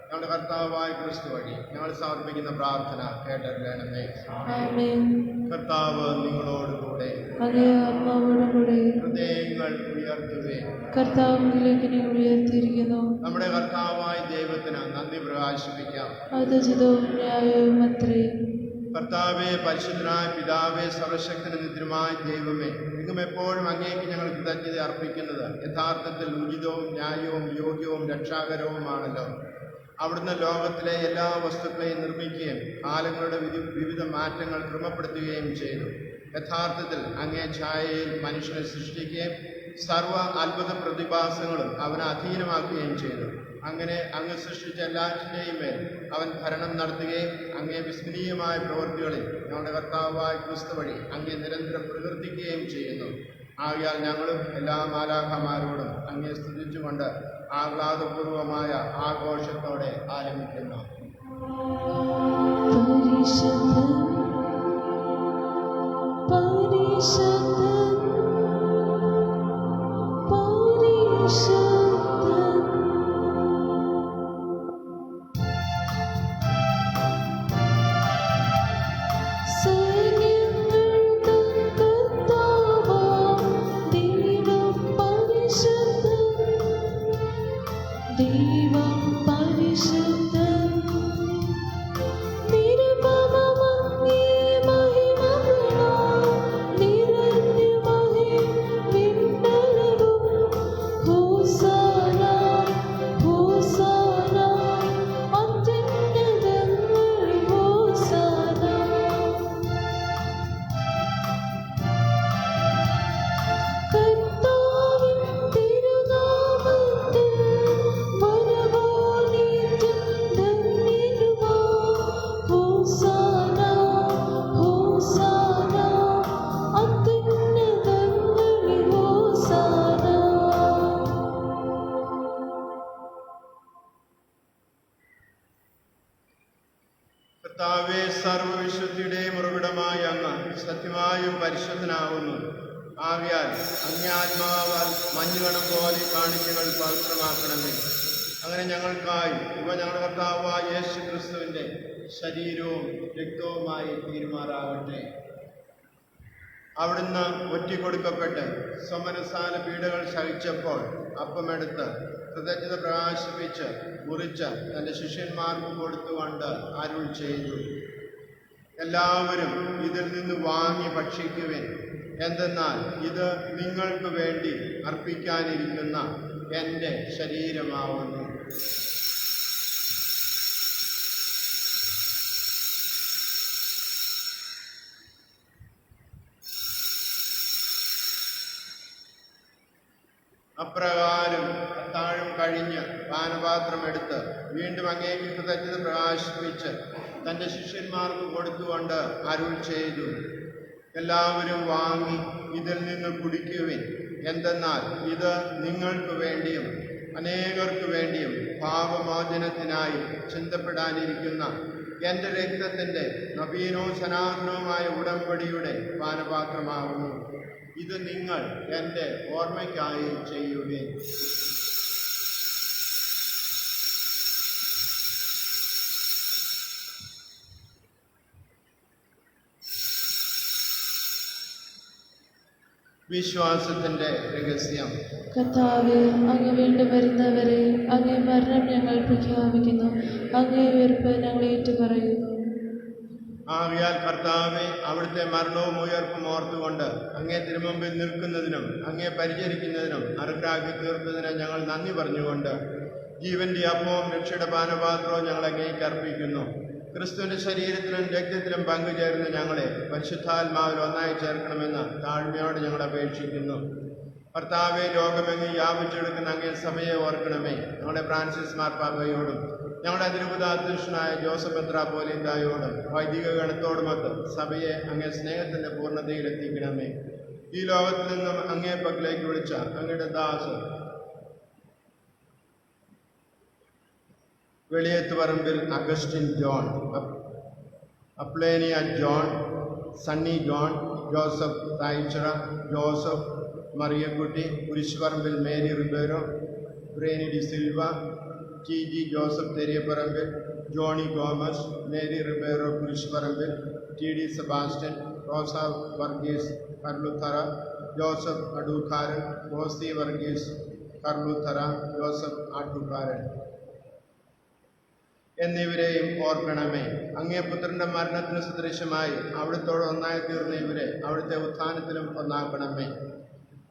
ഞങ്ങളുടെ കർത്താവായ ക്രിസ്തു വഴി ഞങ്ങൾ സമർപ്പിക്കുന്ന പ്രാർത്ഥന കേട്ടറിയണമേ. ആമേൻ. കർത്താവ് നിങ്ങളോടുകൂടെ. അങ്ങേ ആത്മാവോടുകൂടെ. ഹൃദയങ്ങൾ ഉയർത്തുവേ. കർത്താവിലേക്ക് നീ ഉയർത്തിയിരിക്കുന്നു. നമ്മുടെ കർത്താവായ ദൈവത്തിന് നന്ദി പ്രകാശിപ്പിക്കാം. അത് ജിതവും ന്യായവും അത്രേ. കർത്താവേ, പരിശുദ്ധനായ പിതാവേ, സർവശക്തന് നിത്യമായ ദൈവമേ, എങ്ങും എപ്പോഴും അങ്ങേക്ക് ഞങ്ങൾ കൃതജ്ഞത അർപ്പിക്കുന്നത് യഥാർത്ഥത്തിൽ ഉചിതവും ന്യായവും യോഗ്യവും രക്ഷാകരവുമാണല്ലോ. അവിടുന്ന് ലോകത്തിലെ എല്ലാ വസ്തുക്കളെയും നിർമ്മിക്കുകയും കാലങ്ങളുടെ വിവിധ മാറ്റങ്ങൾ ക്രമപ്പെടുത്തുകയും ചെയ്തു. യഥാർത്ഥത്തിൽ അങ്ങേ ഛായയിൽ മനുഷ്യനെ സൃഷ്ടിക്കുകയും സർവ്വ അത്ഭുത പ്രതിഭാസങ്ങളും അവനെ അധീനമാക്കുകയും ചെയ്തു. അങ്ങനെ അങ്ങ് സൃഷ്ടിച്ച എല്ലാറ്റിൻ്റെയും മേൽ അവൻ ഭരണം നടത്തുകയും അങ്ങേ വിസ്മരണീയമായ പ്രവൃത്തികളിൽ ഞങ്ങളുടെ കർത്താവായ ക്രിസ്തു വഴി അങ്ങേ നിരന്തരം പ്രകീർത്തിക്കുകയും ചെയ്യുന്നു. ആകയാൽ ഞങ്ങളും എല്ലാ മാലാഖമാരോടും അങ്ങേ സ്തുതിച്ചുകൊണ്ട് ആഹ്ലാദപൂർവമായ ആഘോഷത്തോടെ ആലപിക്കുന്നു. പരിശുദ്ധൻ, പരിശുദ്ധൻ, പരിശുദ്ധൻ. സൈന്യങ്ങളുടെ കർത്താവാം ദൈവം പരിശുദ്ധൻ, ദൈവം പരിശുദ്ധൻ. നിരുപമമങ്ങേ മഹിമകളാൽ നിറഞ്ഞു മഹിം വിണ്ഡലവും. ഹോസാന, ഹോസാന, അത്യുന്നതങ്ങളിൽ ഹോസാന. കർത്താവിൻ തിരുനാമത്തിൽ വരവാനീത്യം ധന്യരുമാ. ഹോസാന, ഹോസാന, അത്യുന്നതങ്ങളിൽ ഹോസാന. കർത്താവേ, സർവ്വവിശുദ്ധിയുടെയും ഉറവിടമായ അങ്ങ് സത്യമായും പരിശുദ്ധനാവുന്നു. ആകയാൽ അങ്ങേ ആത്മാവാൽ മഞ്ഞുകണം പോലെ കാണിക്കകൾ പവിത്രമാക്കണമേ. അങ്ങനെ ഞങ്ങൾക്കായി ഇവ ഞങ്ങളുടെ കർത്താവായ യേശു ക്രിസ്തുവിൻ്റെ ശരീരവും രക്തവുമായി തീരുമാറാകട്ടെ. അവിടുന്ന് ഒറ്റിക്കൊടുക്കപ്പെട്ട് സ്വമനസാല പീഡകൾ സഹിച്ചപ്പോൾ അപ്പമെടുത്ത് കൃതജ്ഞത പ്രകാശിപ്പിച്ച് മുറിച്ച് തൻ്റെ ശിഷ്യന്മാർക്ക് കൊടുത്തുകൊണ്ട് അരുൾ ചെയ്തു, എല്ലാവരും ഇതിൽ നിന്ന് വാങ്ങി ഭക്ഷിക്കുവിൻ. എന്തെന്നാൽ ഇത് നിങ്ങൾക്ക് വേണ്ടി അർപ്പിക്കാനിരിക്കുന്ന എൻ്റെ ശരീരമാവുന്നു. അപ്രകാരം അത്താഴം കഴിഞ്ഞ് പാനപാത്രം എടുത്ത് വീണ്ടും അങ്ങേക്ക് കൃതജ്ഞത പ്രകാശിപ്പിച്ച് തൻ്റെ ശിഷ്യന്മാർക്ക് കൊടുത്തുകൊണ്ട് അരുൾ ചെയ്തു, എല്ലാവരും വാങ്ങി ഇതിൽ നിന്ന് കുടിക്കുവിൻ. എന്തെന്നാൽ ഇത് നിങ്ങൾക്ക് വേണ്ടിയും അനേകർക്ക് വേണ്ടിയും പാപമോചനത്തിനായി ചിന്തപ്പെടാനിരിക്കുന്ന എൻ്റെ രക്തത്തിൻ്റെ നവീനവും സനാതനവുമായ ഉടമ്പടിയുടെ പാനപാത്രമാകുന്നു. ഇത് നിങ്ങൾ എൻ്റെ ഓർമ്മയ്ക്കായി ചെയ്യുവിൻ. വിശ്വാസത്തിൻ്റെ രഹസ്യം. കർത്താവേ, അങ്ങ് വീണ്ടും വരുന്നവരെ അങ്ങേ മരണം ഞങ്ങൾ പ്രഖ്യാപിക്കുന്നു, അങ്ങേ ഉയർപ്പ് ഞങ്ങൾ ഏറ്റുപറയുന്നു. ആകയാൽ കർത്താവെ, അവിടുത്തെ മരണവും ഉയർപ്പും ഓർത്തുകൊണ്ട് അങ്ങേ തിരുമുമ്പിൽ നിൽക്കുന്നതിനും അങ്ങേ പരിചരിക്കുന്നതിനും അർഹരാക്കി തീർത്തതിന് ഞങ്ങൾ നന്ദി പറഞ്ഞുകൊണ്ട് ജീവന്റെ അപ്പവും രക്ഷയുടെ പാനപാത്രവും ഞങ്ങൾ അങ്ങേക്ക് അർപ്പിക്കുന്നു. ക്രിസ്തുവിന്റെ ശരീരത്തിലും രക്തത്തിലും പങ്കുചേർന്ന് ഞങ്ങളെ പരിശുദ്ധാത്മാവിൽ ഒന്നായി ചേർക്കണമെന്ന് താഴ്മയോട് ഞങ്ങൾ അപേക്ഷിക്കുന്നു. കർത്താവെ, ലോകമെങ്ങും വ്യാപിച്ചെടുക്കുന്ന അങ്ങേ സഭയെ ഓർക്കണമേ. ഞങ്ങളുടെ ഫ്രാൻസിസ് മാർപ്പാപ്പയോടും ഞങ്ങളുടെ അതിരൂപത അധ്യക്ഷനായ ജോസഫ് മെത്രാപ്പോലീത്തായോടും വൈദിക ഗണത്തോടുമൊത്ത് സഭയെ അങ്ങേ സ്നേഹത്തിന്റെ പൂർണ്ണതയിലെത്തിക്കണമേ. ഈ ലോകത്തിൽ നിന്നും അങ്ങേ പക്കലേക്ക് വിളിച്ച അങ്ങയുടെ ദാസ് Veliyathuparambil Augustine John, Apolonia John, Sunny John, Joseph Thayichira, Joseph Mariyakutty, Kurisuparambil Mary Ribeiro, ബ്രേനി D'Silva, T Joseph Theriyapparambil, Johnny Thomas, Mary Ribeiro Kurisuparambil, T Sebastian, Rosa Varghese Karluthara, Joseph Adukkaran, Rosy Varghese Karluthara, Joseph Attukaran എന്നിവരെയും ഓർക്കണമേ. അങ്ങേ പുത്രന്റെ മരണത്തിന് സദൃശമായി അവിടുത്തോട് ഒന്നായി തീർന്ന ഇവരെ അവിടുത്തെ ഉത്ഥാനത്തിലും ഒന്നാക്കണമേ.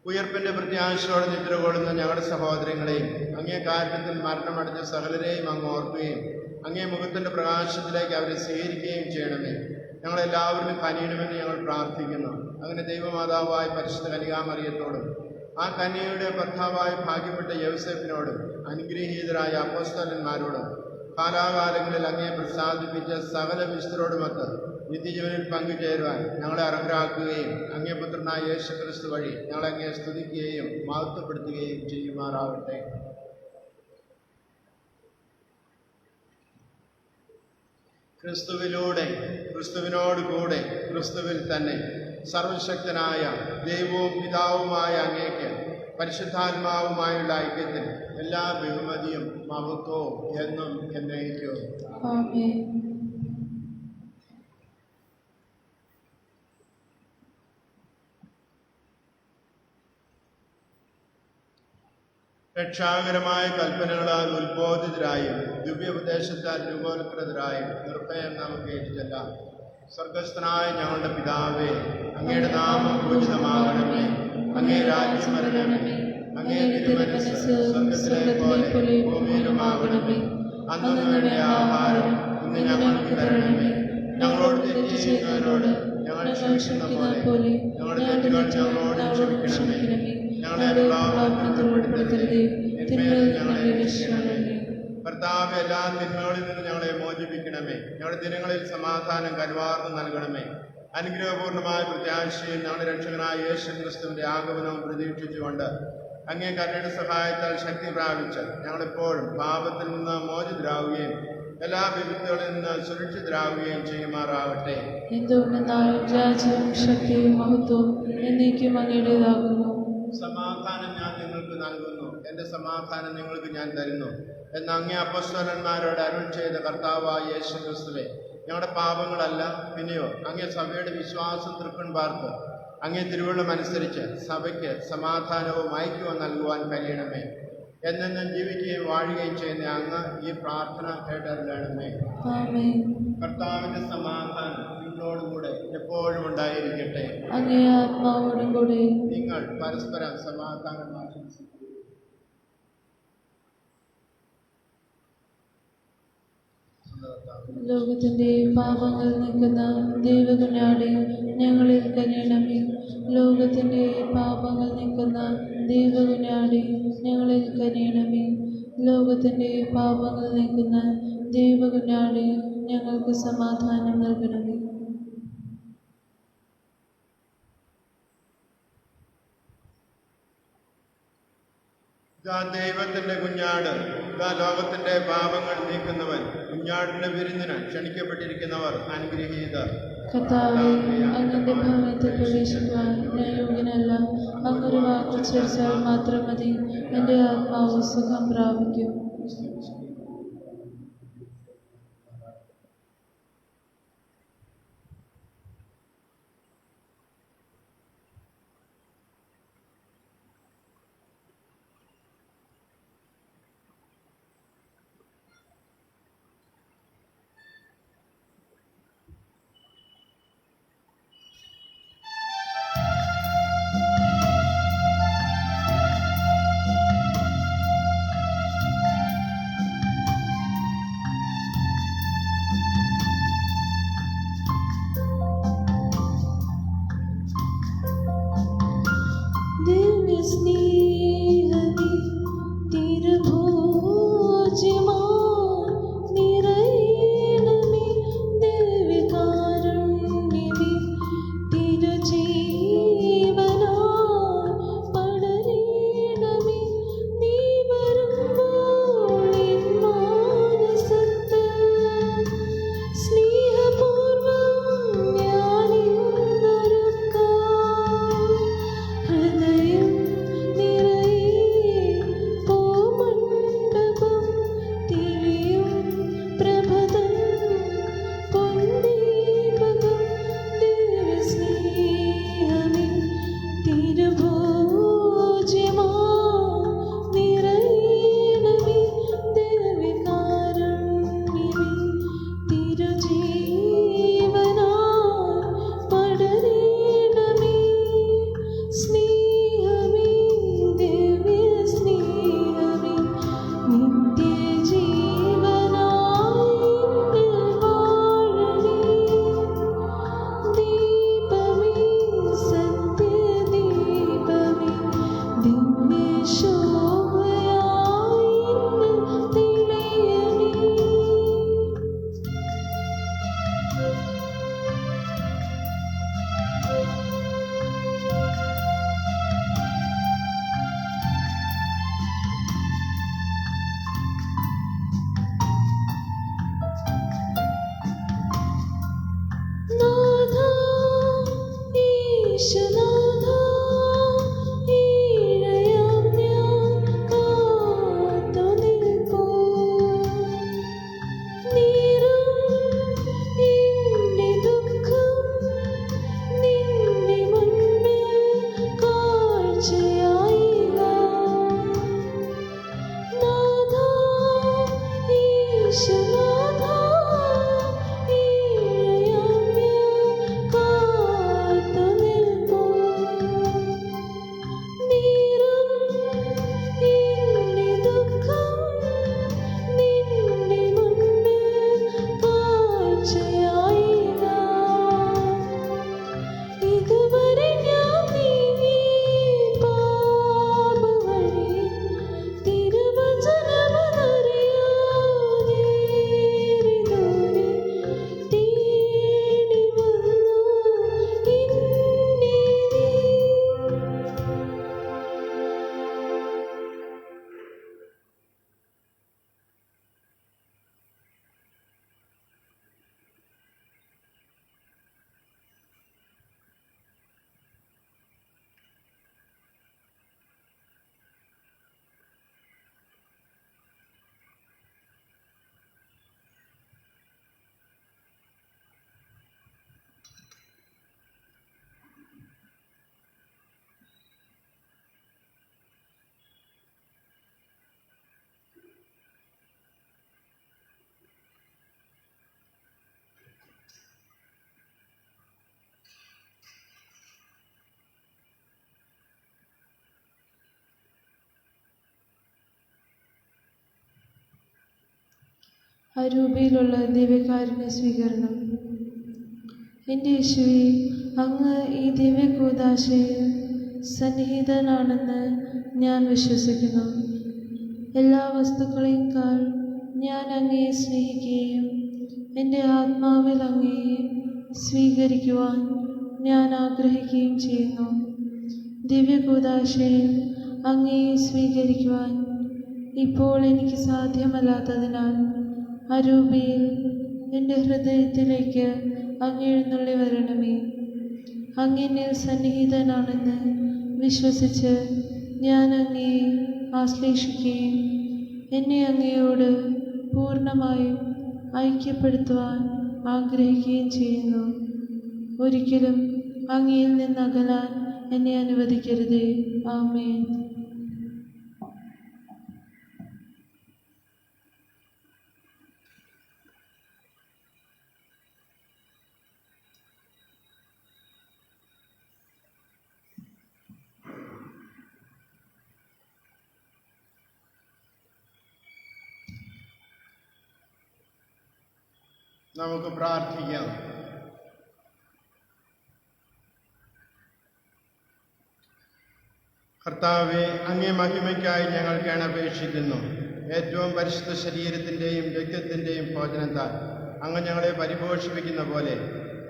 ഉയർപ്പിന്റെ പ്രത്യാശയോടെ നിദ്ര കൊള്ളുന്ന ഞങ്ങളുടെ സഹോദരങ്ങളെയും അങ്ങേ കാരണത്തിൽ മരണമടഞ്ഞ സകലരെയും അങ്ങ് ഓർക്കുകയും അങ്ങേ മുഖത്തിന്റെ പ്രകാശത്തിലേക്ക് അവരെ സ്വീകരിക്കുകയും ചെയ്യണമേ. ഞങ്ങളെല്ലാവരിലും കനിയണമെന്ന് ഞങ്ങൾ പ്രാർത്ഥിക്കുന്നു. അങ്ങനെ ദൈവമാതാവായ പരിശുദ്ധ കന്യകാമറിയത്തോടും ആ കന്യകയുടെ ഭർത്താവായ ഭാഗ്യപ്പെട്ട യൗസേപ്പിനോടും അനുഗ്രഹീതരായ അപ്പോസ്തലന്മാരോടും കാലാകാലങ്ങളിൽ അങ്ങേ പ്രസാദിപ്പിച്ച സകല വിശുദ്ധരോടുമൊത്ത് നിത്യജീവനിൽ പങ്കുചേരുവാൻ ഞങ്ങളെ അർഹരാക്കുകയും അങ്ങേ പുത്രനായ യേശു ക്രിസ്തു വഴി ഞങ്ങളെ അങ്ങേ സ്തുതിക്കുകയും മഹത്വപ്പെടുത്തുകയും ചെയ്യുമാറാവട്ടെ. ക്രിസ്തുവിലൂടെ, ക്രിസ്തുവിനോട് കൂടെ, ക്രിസ്തുവിൽ തന്നെ സർവശക്തനായ ദൈവവും പിതാവുമായ അങ്ങേക്ക് പരിശുദ്ധാത്മാവുമായുള്ള ഐക്യത്തിൽ എല്ലാ ബഹുമതിയും മഹത്വവും എന്നും എന്നേക്കും. ആമേൻ. രക്ഷാകരമായ കൽപ്പനകളാൽ ഉത്ബോധിതരായും ദിവ്യോപദേശത്താൽ രൂപോത്കൃതരായും നിർഭയം നമുക്ക് ഏറ്റുചൊല്ലാം. സ്വർഗസ്ഥനായ ഞങ്ങളുടെ പിതാവേ, അങ്ങയുടെ നാമം പൂജിതമാകണമേ. അങ്ങേ രാജ്യം വരണമേ. അങ്ങേ തിരുമനസ്സ് സ്വർഗത്തിലെ പോലെ ഭൂമിയിലുമാകണമേ. അന്നു വേണ്ട ആഹാരം ഇന്ന് ഞങ്ങൾക്ക് തരണമേ. ഞങ്ങളോട് തെറ്റ് ചെയ്യുന്നവരോട് ഞങ്ങൾ ക്ഷമിക്കുന്ന പോലെ ഞങ്ങളുടെ തെറ്റുകൾ ഞങ്ങളോട് ക്ഷമിക്കണമേ. ഞങ്ങളെ പ്രലോഭനത്തിൽ ഉൾപ്പെടുത്തരുതേ, തിന്മയിൽ ഞങ്ങളെ രക്ഷിക്കണമേ. കർത്താവേ, എല്ലാ തിന്മകളിൽ നിന്ന് ഞങ്ങളെ മോചിപ്പിക്കണമേ. ഞങ്ങളുടെ ദിനങ്ങളിൽ സമാധാനം കരുവാർന്ന് നൽകണമേ. അനുഗ്രഹപൂർണമായ പ്രത്യാശയും ഞങ്ങളുടെ രക്ഷകനായ യേശു ക്രിസ്തുവിന്റെ ആഗമനവും പ്രതീക്ഷിച്ചുകൊണ്ട് അങ്ങേ കരുണയുടെ സഹായത്താൽ ശക്തി പ്രാപിച്ച് ഞങ്ങളെപ്പോഴും പാപത്തിൽ നിന്ന് മോചിതരാകുകയും എല്ലാ വിപത്തുകളിൽ നിന്ന് സുരക്ഷിതരാകുകയും ചെയ്യുമാറാവട്ടെ. എന്തുകൊണ്ടെന്നാൽ രാജ്യവും ശക്തിയും മഹത്വവും എന്നേക്കും അങ്ങയുടേതാകുന്നു. സമാധാനം ഞാൻ നിങ്ങൾക്ക് നൽകുന്നു, എൻ്റെ സമാധാനം നിങ്ങൾക്ക് ഞാൻ തരുന്നു എന്ന് അങ്ങേ അപ്പോസ്തലന്മാരോട് അരുൾ ചെയ്ത കർത്താവായ യേശു ക്രിസ്തുവേ, ഞങ്ങളുടെ പാപങ്ങളല്ല പിന്നെയോ അങ്ങേ സഭയുടെ വിശ്വാസം തൃക്കൺ പാർത്ത് അങ്ങേ തിരുവള്ളം അനുസരിച്ച് സഭയ്ക്ക് സമാധാനവും ഐക്യവും നൽകുവാൻ കഴിയണമേ. എന്നെന്നും ജീവിക്കുകയും വാഴുകയും ചെയ്യുന്ന അങ്ങ് ഈ പ്രാർത്ഥന കേട്ടറിയണമേ. ആമേൻ. കർത്താവിന്റെ സമാധാനം നിങ്ങളോടുകൂടെ എപ്പോഴും ഉണ്ടായിരിക്കട്ടെ. അങ്ങേ ആത്മാവോടും കൂടെ. നിങ്ങൾ പരസ്പരം സമാധാനം ആശംസിക്കും. ലോകത്തിന്റെ പാപങ്ങൾ നീക്കുന്ന ദൈവകുഞ്ഞാടേ, ഞങ്ങളിൽ കനിയണമേ. ലോകത്തിന്റെ പാപങ്ങൾ നീക്കുന്ന ദൈവകുഞ്ഞാടേ, ഞങ്ങളിൽ കനിയണമേ. ലോകത്തിന്റെ പാപങ്ങൾ നീക്കുന്ന ദൈവകുഞ്ഞാടേ, ഞങ്ങൾക്ക് സമാധാനം നൽകണമേ. ഇതാ ദൈവത്തിന്റെ കുഞ്ഞാട്, ഇതാ ലോകത്തിന്റെ പാപങ്ങൾ നീക്കുന്നവൻ. കുഞ്ഞാടിന്റെ വിരുന്നിന് ക്ഷണിക്കപ്പെട്ടിരിക്കുന്നവർ അനുഗ്രഹീതർ. കർത്താവേ, അങ്ങന്റെ ഭവനത്തിൽ പ്രവേശിക്കുവാൻ ഞാൻ യോഗ്യനല്ല. അങ്ങൊരു വാക്ക് ഉച്ചരിച്ചാൽ മാത്രം മതി, എൻ്റെ ആത്മാവ് സുഖം പ്രാപിക്കും. അരൂപയിലുള്ള ദിവ്യകാരുണ്യ സ്വീകരണം. എൻ്റെ യേശുവേ, അങ്ങ് ഈ ദിവ്യകൂദാശയിൽ സന്നിഹിതനാണെന്ന് ഞാൻ വിശ്വസിക്കുന്നു. എല്ലാ വസ്തുക്കളെക്കാൾ ഞാൻ അങ്ങയെ സ്നേഹിക്കുകയും എൻ്റെ ആത്മാവിൽ അങ്ങയെ സ്വീകരിക്കുവാൻ ഞാൻ ആഗ്രഹിക്കുകയും ചെയ്യുന്നു. ദിവ്യകൂദാശയിൽ അങ്ങയെ സ്വീകരിക്കുവാൻ ഇപ്പോൾ എനിക്ക് സാധ്യമല്ലാത്തതിനാൽ അരൂപയിൽ എൻ്റെ ഹൃദയത്തിലേക്ക് അങ്ങ് എഴുന്നള്ളി വരണമേ. അങ്ങെന്നിൽ സന്നിഹിതനാണെന്ന് വിശ്വസിച്ച് ഞാൻ അങ്ങയെ ആശ്ലേഷിക്കുകയും എന്നെ അങ്ങയോട് പൂർണ്ണമായും ഐക്യപ്പെടുത്തുവാൻ ആഗ്രഹിക്കുകയും ചെയ്യുന്നു. ഒരിക്കലും അങ്ങയിൽ നിന്ന് അകലാൻ എന്നെ അനുവദിക്കരുതേ. ആമേൻ. നമുക്ക് പ്രാർത്ഥിക്കാം. കർത്താവെ, അങ്ങേ മഹിമയ്ക്കായി ഞങ്ങൾ കേണപേക്ഷിക്കുന്നു. ഏറ്റവും പരിശുദ്ധ ശരീരത്തിൻ്റെയും രക്തത്തിൻ്റെയും ഭോജനത്താൽ അങ്ങ് ഞങ്ങളെ പരിപോഷിപ്പിക്കുന്ന പോലെ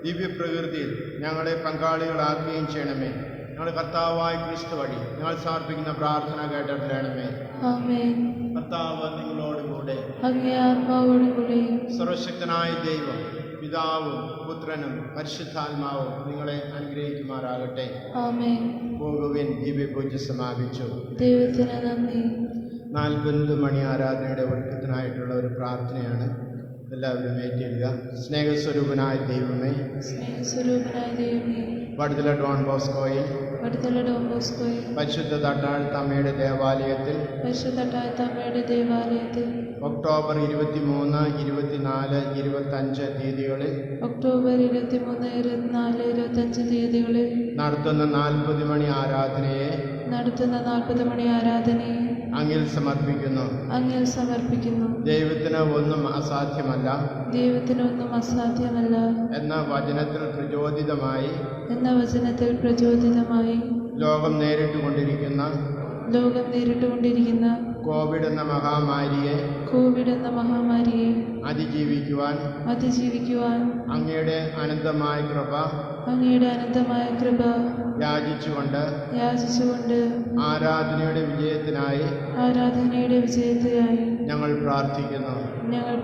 ദിവ്യപ്രകൃതിയിൽ ഞങ്ങളെ പങ്കാളികളാക്കുകയും ചെയ്യണമേ. ഞങ്ങൾ കർത്താവായ ക്രിസ്തു വഴി ഞങ്ങൾ സമർപ്പിക്കുന്ന പ്രാർത്ഥന കേട്ടറിയണമേ. ആമേൻ. കർത്താവ് നിങ്ങളോടുകൂടെ, അങ്ങേ ആത്മാവോടുകൂടെ. സർവശക്തനായ ദൈവം പിതാവും പുത്രനും പരിശുദ്ധാത്മാവും നിങ്ങളെ അനുഗ്രഹിക്കുമാറാകട്ടെ. ആമേൻ. പോകുവിൻ, ദിവ്യപൂജ സമാപിച്ചു. ദൈവത്തിന് നന്ദി. 4 മണി ആരാധനയുടെ ഒരുക്കത്തിനായിട്ടുള്ള ഒരു പ്രാർത്ഥനയാണ്. എല്ലാവരും ഏറ്റെടുക്കുക. സ്നേഹസ്വരൂപനായ ദൈവമേ, സ്നേഹസ്വരൂപനായ ദൈവമേ, വടുതല ഡോൺ ബോസ്കോയിൽ പരിശുദ്ധ തട്ടാഴ്ത്തമ്മയുടെ ദേവാലയത്തിൽ ഒക്ടോബർ 23, 24, 25 തീയതികളിൽ നടത്തുന്ന 40 മണി ആരാധനയെ അങ്ങിൽ സമർപ്പിക്കുന്നു. ദൈവത്തിന് ഒന്നും അസാധ്യമല്ല എന്ന വചനത്തിൽ പ്രചോദിതമായി ലോകം നേരിട്ടുകൊണ്ടിരിക്കുന്ന കോവിഡ് എന്ന മഹാമാരിയെ അതിജീവിക്കുവാൻ അങ്ങയുടെ അനന്തമായ കൃപ യാചിച്ചുകൊണ്ട് ആരാധനയുടെ വിജയത്തിനായി ഞങ്ങൾ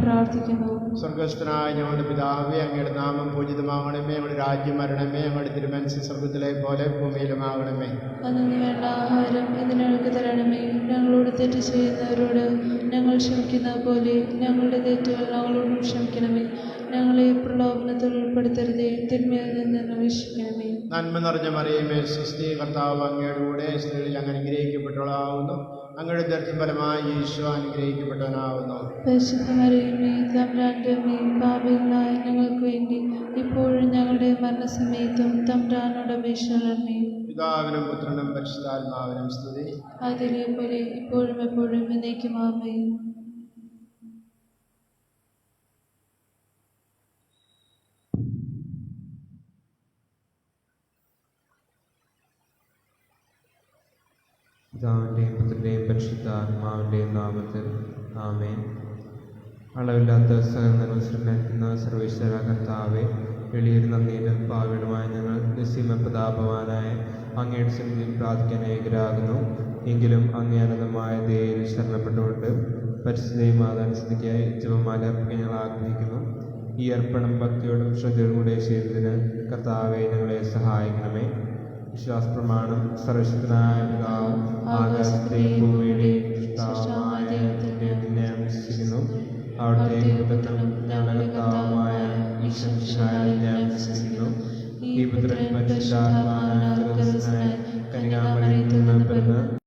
പ്രാർത്ഥിക്കുന്നു. സ്വർഗസ്ഥനായ ഞങ്ങളുടെ പിതാവേ, അങ്ങയുടെ നാമം പൂജിതമാകണമേ. ഞങ്ങളുടെ രാജ്യം വരണമേ. ഞങ്ങളുടെ തിരുമനസ്സ് സ്വർഗത്തിലെ പോലെ ഭൂമിയിലുമാകണമേ. അന്ന് വേണ്ട ആഹാരം ഇന്ന് ഞങ്ങൾക്ക് തരണമേ. ഞങ്ങളോട് തെറ്റ് ചെയ്യുന്നവരോട് ഞങ്ങൾ ക്ഷമിക്കുന്ന പോലെ ഞങ്ങളുടെ തെറ്റുകൾ ഞങ്ങളോടും ക്ഷമിക്കണമേ. ഞങ്ങളെ പ്രലോഭനത്തിൽ ഉൾപ്പെടുത്തരുതേ, തിന്മയിൽ നിന്ന് രക്ഷിക്കണമേ. നന്മ നിറഞ്ഞ മറിയമേ, സ്വസ്തി, കർത്താവ് അങ്ങയുടെ കൂടെ, സ്ത്രീകളിൽ അങ്ങ് അനുഗ്രഹിക്കപ്പെട്ടവളാവുന്നു. അങ്ങയുടെ ദർശനഫലമായി ഈശോ അനുഗ്രഹിക്കപ്പെട്ടവനാവുന്നു. പരിശുദ്ധ മറിയമേ, തമ്പുരാന്റെ അമ്മേ, പാപികളായ ഞങ്ങൾക്ക് വേണ്ടി ഇപ്പോഴും ഞങ്ങളുടെ മരണസമയത്തും തമ്പുരാനോട് അപേക്ഷിക്കണമേ. പിതാവിനും പുത്രനും പരിശുദ്ധാത്മാവിനും സ്തുതി. അതിലെ പോലെ ഇപ്പോഴും എപ്പോഴും എന്നേക്കും ആമേൻ. പിതാവിൻ്റെയും പുത്രൻ്റെയും പരിശുദ്ധാത്മാവിൻ്റെയും നാമത്തിൽ ആമേൻ. അളവില്ലാത്ത സഹനത്തിന് സർവേശ്വര കർത്താവെ, എളിയൊരു നന്ദിയിലും പാവിടുമായ ഞങ്ങൾ നിസ്സീമ പ്രതാപവാനായ അങ്ങയുടെ സന്നിധിയിൽ പ്രാർത്ഥിക്കാൻ ഏകരാകുന്നു. എങ്കിലും അങ്ങേ അനന്തമായ ദയയിൽ ശരണപ്പെട്ടുകൊണ്ട് പരിശുദ്ധയും മാതാനുസൃതിക്കായി ജപമാല അർപ്പിക്കാൻ ഞങ്ങൾ ആഗ്രഹിക്കുന്നു. ഈ അർപ്പണം ഭക്തിയോടും ശ്രദ്ധയോടും കൂടെ ചെയ്തതിന് കർത്താവെ ഞങ്ങളെ സഹായിക്കണമേ. വിശ്വാസപ്രമാണം. സർവശക്തനായ പിതാവ് ആകാശത്തെയും ഭൂമിയുടെയും സൃഷ്ടാവായ ദൈവത്തിനെ വിശ്വസിക്കുന്നു. അവിടുത്തെ പുത്രനും ഞങ്ങളുടെ കർത്താവുമായ ഈശോമിശിഹായെ ഞാൻ വിശ്വസിക്കുന്നു. ഈ പുത്രൻ പരിശുദ്ധാത്മാവിനാൽ കന്യകാമറിയത്തിൽ നിന്ന് പിറന്ന്